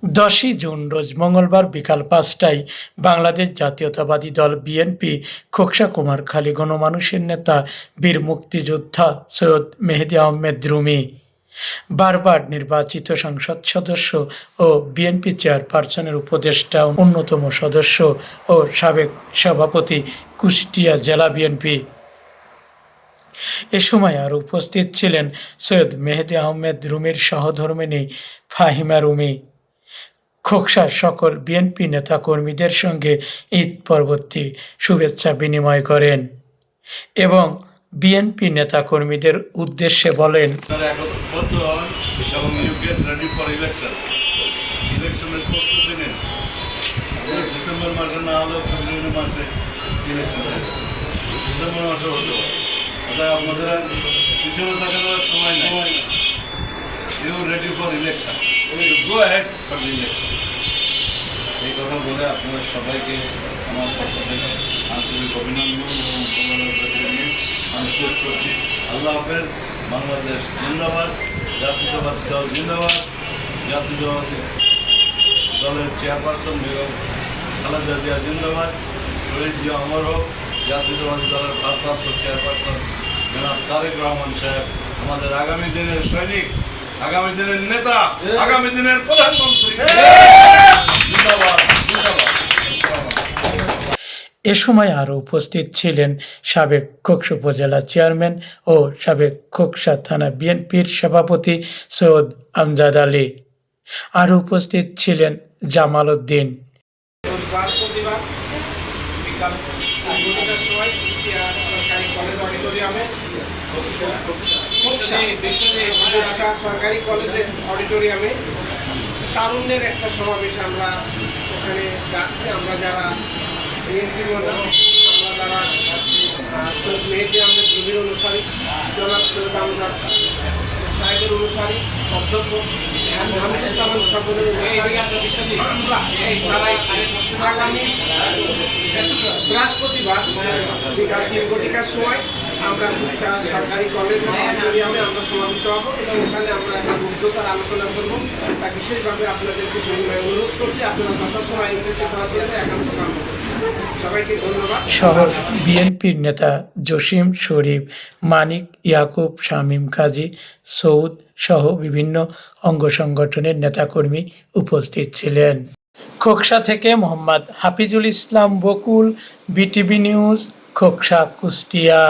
10ই June রোজ মঙ্গলবার বিকাল ৫টায় বাংলাদেশ জাতীয়তাবাদী দল বিএনপি খোকসা কুমারখালী গণমানুষের নেতা বীর মুক্তিযোদ্ধা সৈয়দ মেহেদী আহমেদ রুমী, বারবার নির্বাচিত সংসদ সদস্য ও বিএনপি চেয়ারপারসনের উপদেষ্টা অন্যতম সদস্য ও সাবেক সভাপতি কুষ্টিয়া জেলা বিএনপি। এ সময় আরও উপস্থিত ছিলেন সৈয়দ মেহেদী আহমেদ রুমীর সহধর্মিণী ফাহিমা রুমী। খোকসার সকল বিএনপি নেতাকর্মীদের সঙ্গে ঈদ পরবর্তী শুভেচ্ছা বিনিময় করেন এবং বিএনপি নেতাকর্মীদের উদ্দেশ্যে বলেন, ডিসেম্বর মাসে না হলেও ফেব্রুয়ারি মাসে ইলেকশন আসছে, ডিসেম্বর মাসে হতো। ওটা আপনাদের পিছনে থাকার সময় নেই। You ready for election, go ahead for election. এই কথা বলে আপনাদের সবাইকে আমার পক্ষ থেকে আন্তরিক অভিনন্দন এবং নিয়ে আমি শেষ করছি। আল্লাহ হাফেজ। বাংলাদেশ জিন্দাবাদ, জাতীয়তাবাদী দল জিন্দাবাদ, জাতীয়তাবাদী দলের চেয়ারপারসন বেগম খালেদা জিয়া জিন্দাবাদ, শহীদ জিয়া অমর হোক। জাতীয়তাবাদী দলের ভারপ্রাপ্ত চেয়ারপারসন জনাব তারেক রহমান সাহেব আমাদের আগামী দিনের সৈনিক, আগামী দিনের নেতা, আগামী দিনের প্রধানমন্ত্রী। জিন্দাবাদ, জিন্দাবাদ। এ সময় আরও উপস্থিত ছিলেন সাবেক খোকসা উপজেলা চেয়ারম্যান ও সাবেক খোকসা থানা বিএনপির সভাপতি সৈয়দ আমজাদ আলী। আরও উপস্থিত ছিলেন জামাল উদ্দিন। সরকারি কলেজের অডিটোরিয়ামে তারুণ্যের একটা সমাবেশ আমরা ওখানে ডাকছি। আমরা যারা বিএনপি আমরা যারা মেহেদী আহমেদ রুমীর অনুসারী, জনাব সৈয়দ আমজাদ সাহেবের অনুসারী, অধ্যক্ষ আগামী বৃহস্পতিবার বিকাল 3:00 সময় আমরা সরকারি কলেজের অডিটোরিয়ামে আমরা সমাবেত হব এবং এখানে আমরা একটা উদ্যোগের আলোচনা করবো। তা বিশেষভাবে আপনাদেরকে অনুরোধ করছি আপনারা যথাসময় ইংরেজি পড়া দিয়ে একান্ত কাম করবেন। সবাইকে ধন্যবাদ। শহর বিএনপির নেতা জসিম শরীফ, মানিক, ইয়াকুব, শামীম কাজী, সৌদ সহ বিভিন্ন অঙ্গ সংগঠনের নেতাকর্মী উপস্থিত ছিলেন। খোকসা থেকে মোহাম্মদ হাফিজুল ইসলাম বকুল, বিটিভি নিউজ, খোকসা, কুষ্টিয়া।